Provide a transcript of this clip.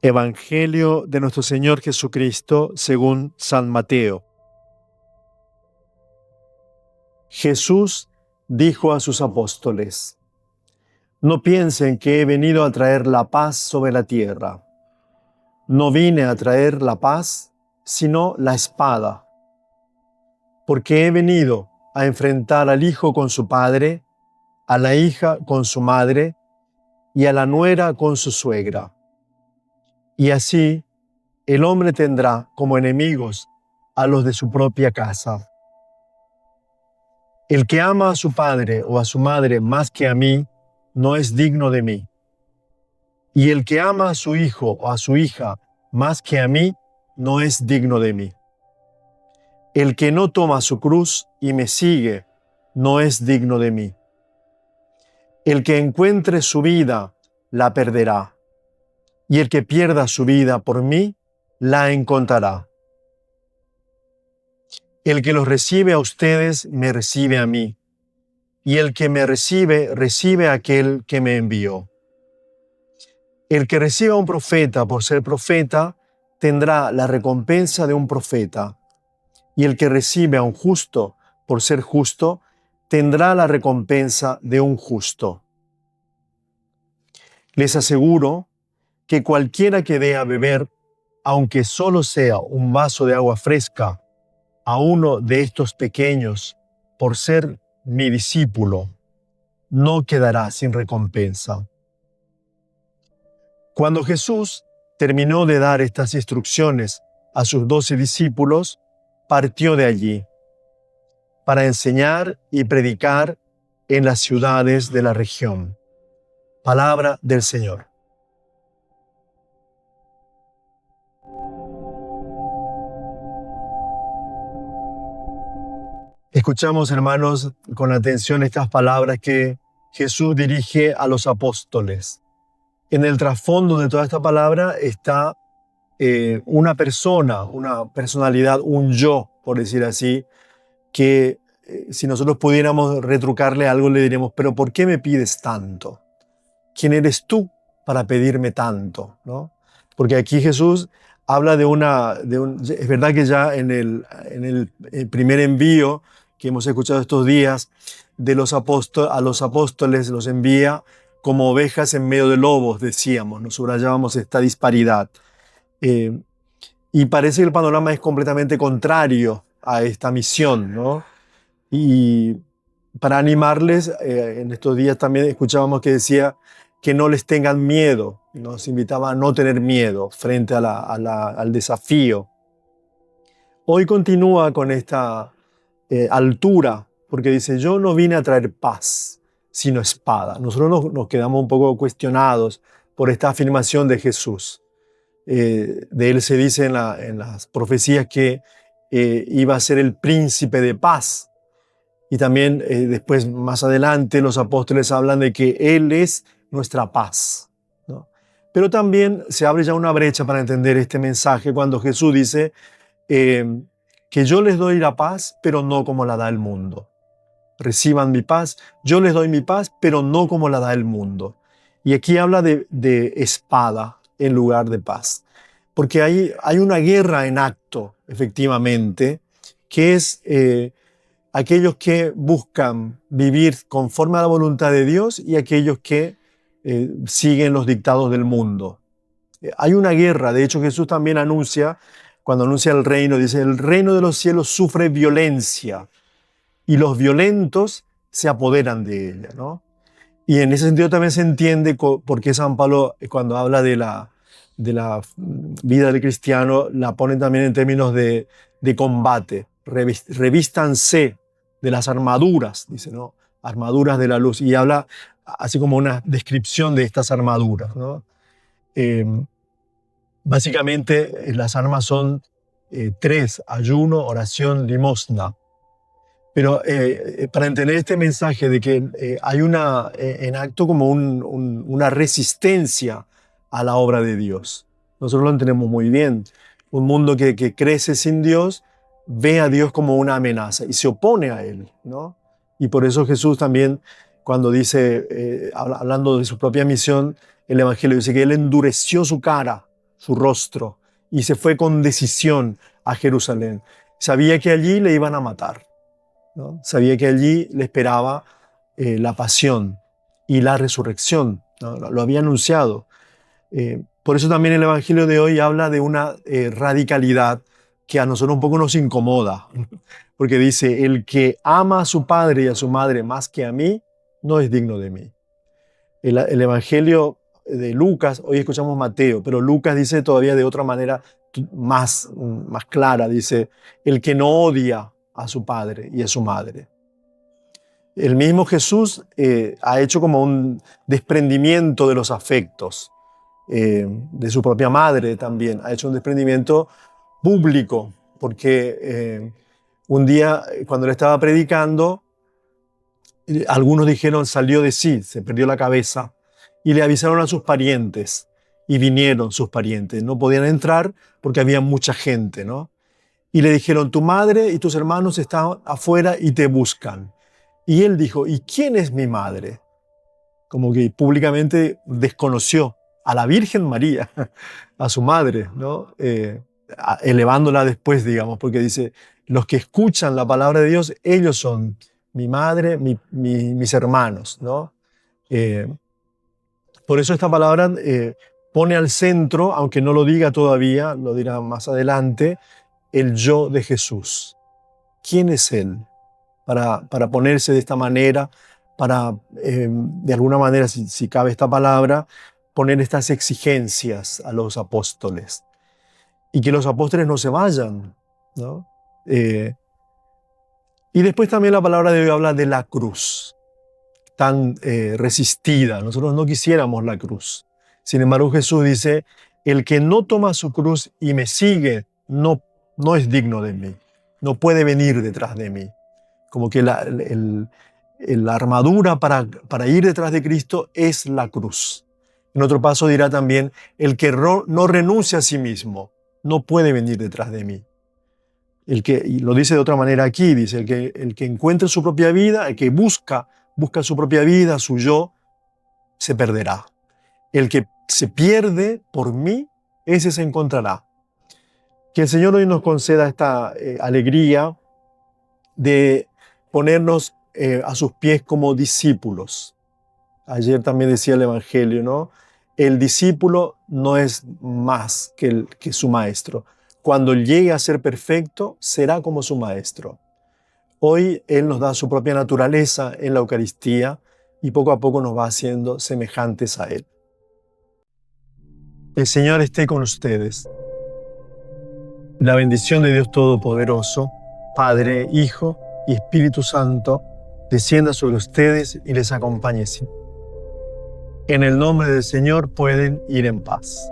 Evangelio de nuestro Señor Jesucristo según San Mateo. Jesús dijo a sus apóstoles: No piensen que he venido a traer la paz sobre la tierra. No vine a traer la paz, sino la espada. Porque he venido a enfrentar al hijo con su padre, a la hija con su madre y a la nuera con su suegra. Y así el hombre tendrá como enemigos a los de su propia casa. El que ama a su padre o a su madre más que a mí, no es digno de mí. Y el que ama a su hijo o a su hija más que a mí, no es digno de mí. El que no toma su cruz y me sigue, no es digno de mí. El que encuentre su vida, la perderá. Y el que pierda su vida por mí, la encontrará. El que los recibe a ustedes, me recibe a mí. Y el que me recibe, recibe a aquel que me envió. El que reciba a un profeta por ser profeta, tendrá la recompensa de un profeta. Y el que recibe a un justo por ser justo, tendrá la recompensa de un justo. Les aseguro que cualquiera que dé a beber, aunque solo sea un vaso de agua fresca, a uno de estos pequeños, por ser mi discípulo, no quedará sin recompensa. Cuando Jesús terminó de dar estas instrucciones a sus 12 discípulos, partió de allí para enseñar y predicar en las ciudades de la región. Palabra del Señor. Escuchamos, hermanos, con atención estas palabras que Jesús dirige a los apóstoles. En el trasfondo de toda esta palabra está una persona, una personalidad, un yo, por decir así, que si nosotros pudiéramos retrucarle algo, le diríamos: ¿pero por qué me pides tanto? ¿Quién eres tú para pedirme tanto? ¿No? Porque aquí Jesús habla es verdad que ya en el primer envío que hemos escuchado estos días a los apóstoles los envía como ovejas en medio de lobos, decíamos, nos subrayábamos esta disparidad. Y parece que el panorama es completamente contrario a esta misión, ¿no? Y para animarles, en estos días también escuchábamos que decía que no les tengan miedo, nos invitaba a no tener miedo frente al desafío. Hoy continúa con esta altura, porque dice: yo no vine a traer paz, sino espada. Nosotros nos quedamos un poco cuestionados por esta afirmación de Jesús. De él se dice en las profecías que iba a ser el príncipe de paz. Y también después, más adelante, los apóstoles hablan de que Él es nuestra paz, ¿no? Pero también se abre ya una brecha para entender este mensaje cuando Jesús dice que yo les doy la paz, pero no como la da el mundo. Reciban mi paz, yo les doy mi paz, pero no como la da el mundo. Y aquí habla de espada en lugar de paz. Porque hay una guerra en acto, efectivamente, que es aquellos que buscan vivir conforme a la voluntad de Dios y aquellos que siguen los dictados del mundo. Hay una guerra. De hecho, Jesús también cuando anuncia el reino, dice: el reino de los cielos sufre violencia y los violentos se apoderan de ella, ¿no? Y en ese sentido también se entiende por qué San Pablo, cuando habla de la vida del cristiano, la pone también en términos de combate. Revístanse de las armaduras, dice, ¿no? Armaduras de la luz. Y habla así como una descripción de estas armaduras, ¿no? Básicamente las armas son 3: ayuno, oración, limosna. Pero para entender este mensaje de que hay en acto como una resistencia a la obra de Dios. Nosotros lo entendemos muy bien. Un mundo que crece sin Dios ve a Dios como una amenaza y se opone a Él, ¿no? Y por eso Jesús también, cuando dice, hablando de su propia misión, el Evangelio dice que Él endureció su cara su rostro y se fue con decisión a Jerusalén. Sabía que allí le iban a matar, ¿no? Sabía que allí le esperaba la pasión y la resurrección, ¿no? Lo había anunciado. Por eso también el Evangelio de hoy habla de una radicalidad que a nosotros un poco nos incomoda, porque dice, el que ama a su padre y a su madre más que a mí, no es digno de mí. El Evangelio de Lucas, hoy escuchamos Mateo, pero Lucas dice todavía de otra manera más clara, dice, el que no odia a su padre y a su madre. El mismo Jesús ha hecho como un desprendimiento de los afectos, de su propia madre también, ha hecho un desprendimiento público, porque un día cuando le estaba predicando, algunos dijeron salió de sí, se perdió la cabeza, y le avisaron a sus parientes, y vinieron sus parientes. No podían entrar porque había mucha gente, ¿no? Y le dijeron, tu madre y tus hermanos están afuera y te buscan. Y él dijo, ¿y quién es mi madre? Como que públicamente desconoció a la Virgen María, a su madre, ¿no? Elevándola después, digamos, porque dice, los que escuchan la palabra de Dios, ellos son mi madre, mis hermanos, ¿no? Por eso esta palabra pone al centro, aunque no lo diga todavía, lo dirá más adelante, el yo de Jesús. ¿Quién es Él? Para ponerse de esta manera, para, de alguna manera, si cabe esta palabra, poner estas exigencias a los apóstoles. Y que los apóstoles no se vayan, ¿no? Y después también la palabra de hoy habla de la cruz, tan resistida. Nosotros no quisiéramos la cruz. Sin embargo, Jesús dice, el que no toma su cruz y me sigue, no es digno de mí. No puede venir detrás de mí. Como que la armadura para ir detrás de Cristo es la cruz. En otro paso dirá también, el que no renuncia a sí mismo, no puede venir detrás de mí. Y lo dice de otra manera aquí, dice, el que encuentre su propia vida, el que busca su propia vida, su yo, se perderá. El que se pierde por mí, ese se encontrará. Que el Señor hoy nos conceda esta alegría de ponernos a sus pies como discípulos. Ayer también decía el Evangelio, ¿no? El discípulo no es más que su maestro. Cuando llegue a ser perfecto, será como su maestro. Hoy Él nos da su propia naturaleza en la Eucaristía y poco a poco nos va haciendo semejantes a Él. El Señor esté con ustedes. La bendición de Dios Todopoderoso, Padre, Hijo y Espíritu Santo, descienda sobre ustedes y les acompañe siempre. En el nombre del Señor pueden ir en paz.